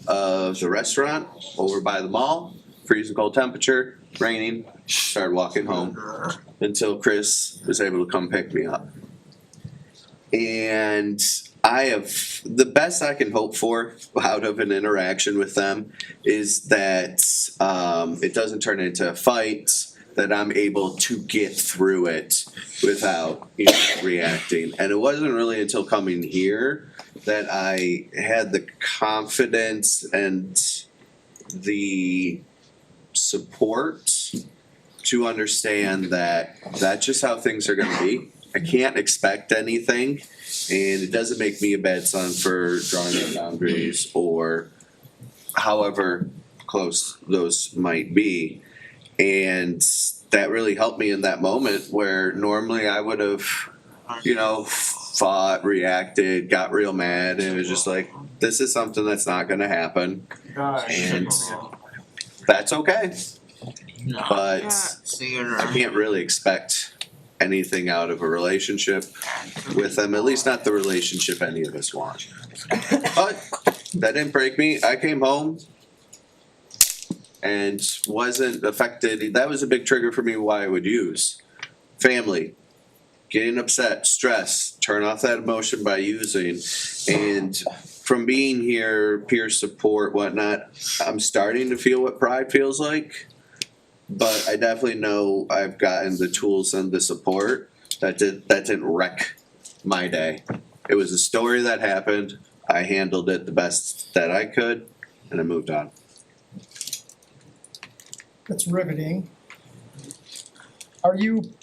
Speaker 9: of the restaurant over by the mall, freezing cold temperature, raining, started walking home until Chris was able to come pick me up. And I have, the best I can hope for out of an interaction with them is that it doesn't turn into fights, that I'm able to get through it without, you know, reacting. And it wasn't really until coming here that I had the confidence and the support to understand that that's just how things are going to be. I can't expect anything, and it doesn't make me a bad son for drawing the boundaries or however close those might be. And that really helped me in that moment where normally I would have, you know, fought, reacted, got real mad, and it was just like, this is something that's not going to happen. And that's okay. But I can't really expect anything out of a relationship with them, at least not the relationship any of us want. But that didn't break me. I came home and wasn't affected. That was a big trigger for me why I would use family, getting upset, stress, turn off that emotion by using. And from being here, peer support, whatnot, I'm starting to feel what pride feels like. But I definitely know I've gotten the tools and the support that didn't wreck my day. It was a story that happened. I handled it the best that I could, and I moved on.
Speaker 1: That's riveting. Are you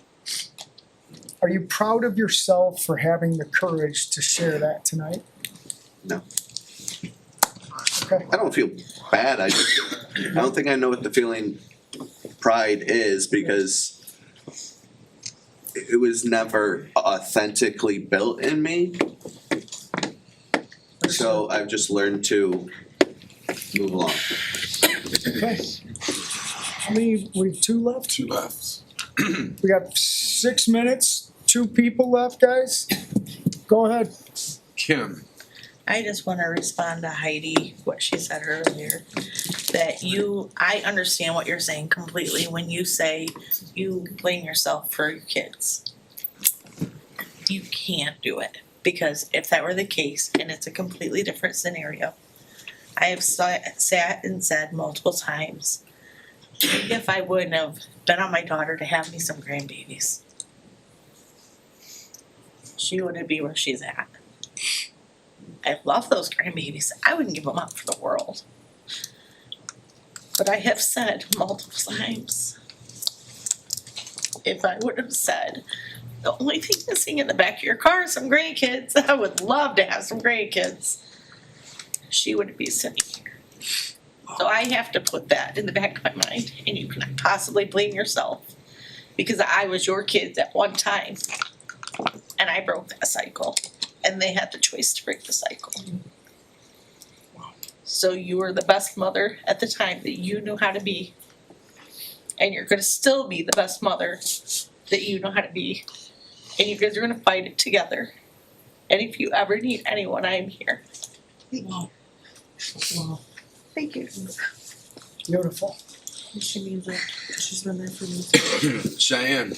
Speaker 1: proud of yourself for having the courage to share that tonight?
Speaker 9: No.
Speaker 1: Okay.
Speaker 9: I don't feel bad. I don't think I know what the feeling pride is because it was never authentically built in me. So I've just learned to move along.
Speaker 1: Okay. How many, we have 2 left?
Speaker 28: 2 left.
Speaker 1: We got 6 minutes, 2 people left, guys. Go ahead.
Speaker 28: Kim.
Speaker 13: I just wanna respond to Heidi, what she said earlier. That I understand what you're saying completely when you say you blame yourself for your kids. You can't do it, because if that were the case, and it's a completely different scenario, I have sat and said multiple times, if I wouldn't have been on my daughter to have me some grandbabies, she wouldn't be where she's at. I love those grandbabies. I wouldn't give them up for the world. But I have said multiple times, if I would have said, the only thing missing in the back of your car is some grandkids, I would love to have some grandkids, she wouldn't be sitting here. So I have to put that in the back of my mind, and you cannot possibly blame yourself, because I was your kids at one time, and I broke that cycle, and they had the choice to break the cycle. So you were the best mother at the time that you knew how to be. And you're gonna still be the best mother that you know how to be. And you guys are gonna fight it together. And if you ever need anyone, I am here.
Speaker 7: Wow. Thank you.
Speaker 1: Beautiful.
Speaker 13: She means it. She's been there for me.
Speaker 28: Cheyenne.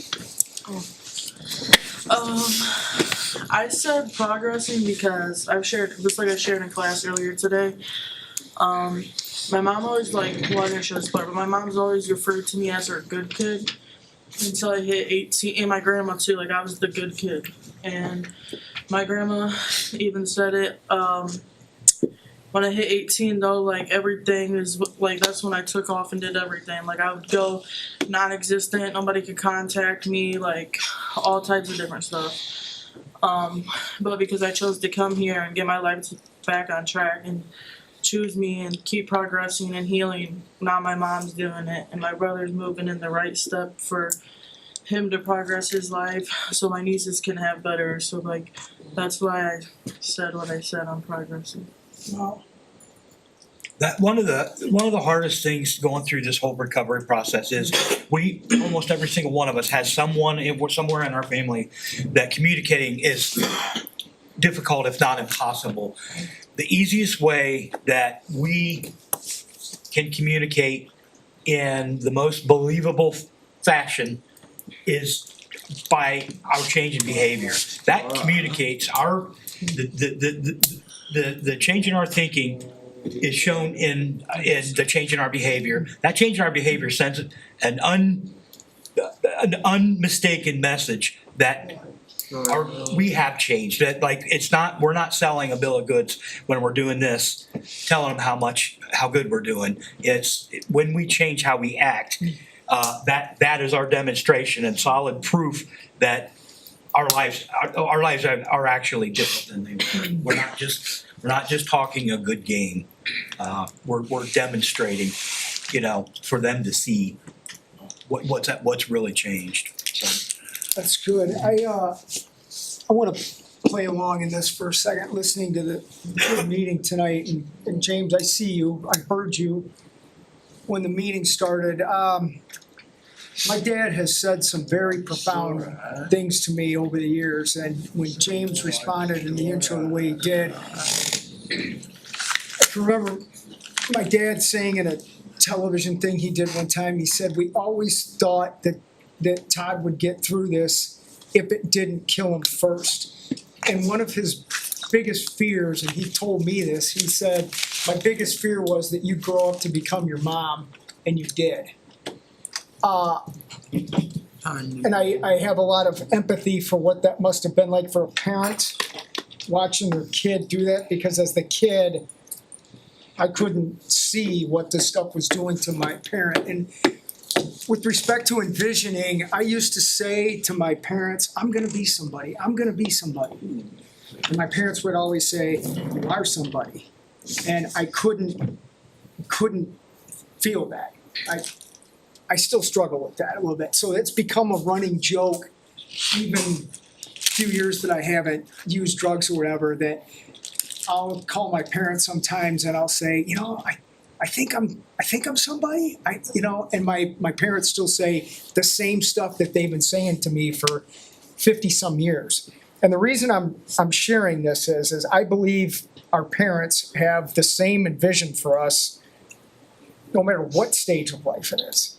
Speaker 10: I said progressing because I've shared, just like I shared in class earlier today. My mom always well, I'm gonna share this part, but my mom's always referred to me as her good kid until I hit 18, and my grandma too, like I was the good kid. And my grandma even said it, when I hit 18 though, like everything is, like that's when I took off and did everything. Like I would go non-existent, nobody could contact me, like all types of different stuff. But because I chose to come here and get my life back on track and choose me and keep progressing and healing, now my mom's doing it and my brother's moving in the right step for him to progress his life so my nieces can have better. So like that's why I said what I said on progressing.
Speaker 4: Wow. That one of the hardest things going through this whole recovery process is we almost every single one of us has someone somewhere in our family that communicating is difficult, if not impossible. The easiest way that we can communicate in the most believable fashion is by our change in behavior. That communicates the change in our thinking is shown in the change in our behavior. That change in our behavior sends an unmistaken message that we have changed. That like we're not selling a bill of goods when we're doing this, telling them how good we're doing. It's when we change how we act. That is our demonstration and solid proof that our lives are actually different than they were. We're not just talking a good game. We're demonstrating, for them to see what's really changed. So.
Speaker 1: That's good. I want to play along in this for a second, listening to the meeting tonight. And James, I see you. I heard you when the meeting started. My dad has said some very profound things to me over the years, and when James responded in the intro the way he did, I can remember my dad saying in a television thing he did one time, he said, we always thought that Todd would get through this if it didn't kill him first. And one of his biggest fears, and he told me this, he said, my biggest fear was that you grow up to become your mom, and you did. And I have a lot of empathy for what that must have been like for a parent watching their kid do that, because as the kid, I couldn't see what this stuff was doing to my parent. And with respect to envisioning, I used to say to my parents, I'm gonna be somebody, I'm gonna be somebody. And my parents would always say, you are somebody. And I couldn't feel that. I still struggle with that a little bit. So it's become a running joke, even a few years that I haven't used drugs or whatever, that I'll call my parents sometimes and I'll say, I think I'm somebody. And my parents still say the same stuff that they've been saying to me for 50 some years. And the reason I'm sharing this is I believe our parents have the same vision for us, no matter what stage of life it is.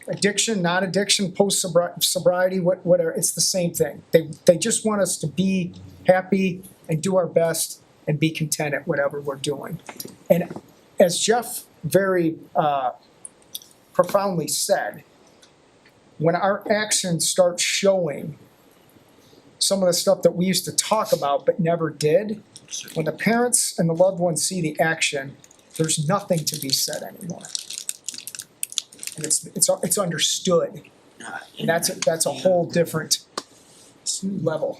Speaker 1: Addiction, non-addiction, post-sobriety, whatever, it's the same thing. They just want us to be happy and do our best and be content at whatever we're doing. And as Jeff very profoundly said, when our actions start showing some of the stuff that we used to talk about but never did, when the parents and the loved ones see the action, there's nothing to be said anymore. And it's understood, and that's a whole different level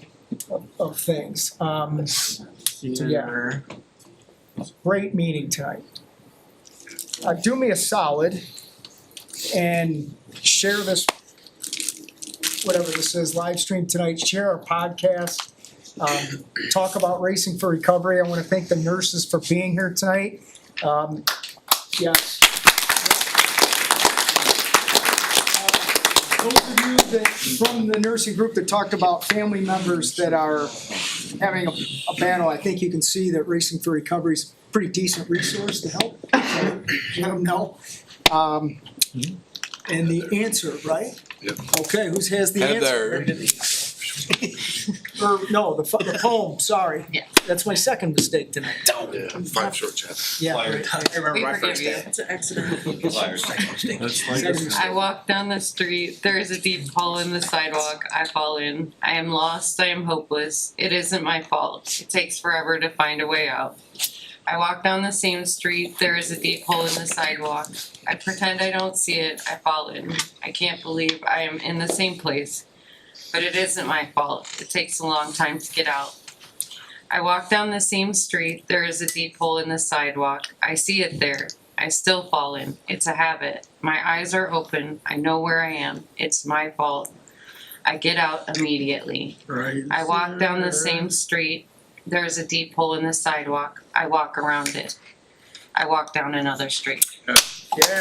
Speaker 1: of things. So yeah, great meeting tonight. Do me a solid and share this, whatever this is, live stream tonight. Share our podcast. Talk about Racing for Recovery. I want to thank the nurses for being here tonight. Yes. Those of you that from the nursing group that talked about family members that are having a battle, I think you can see that Racing for Recovery is a pretty decent resource to help let them know. And the answer, right?
Speaker 28: Yep.
Speaker 1: Okay, who has the answer? Or, no, the poem, sorry.
Speaker 2: Yeah.
Speaker 1: That's my second mistake tonight.
Speaker 24: Yeah, 5 short chapters.
Speaker 1: Yeah.
Speaker 4: I remember
Speaker 26: We
Speaker 4: my
Speaker 26: forgive
Speaker 4: first
Speaker 26: you.
Speaker 4: day.
Speaker 10: It's an accident.
Speaker 26: I walk down the street, there is a deep hole in the sidewalk, I fall in. I am lost, I am hopeless, it isn't my fault, it takes forever to find a way out. I walk down the same street, there is a deep hole in the sidewalk. I pretend I don't see it, I fall in. I can't believe I am in the same place, but it isn't my fault, it takes a long time to get out. I walk down the same street, there is a deep hole in the sidewalk, I see it there. I still fall in. It's a habit. My eyes are open. I know where I am. It's my fault. I get out immediately.
Speaker 1: Right.
Speaker 26: I walk down the same street. There's a deep hole in the sidewalk. I walk around it. I walk down another street.
Speaker 1: Yeah.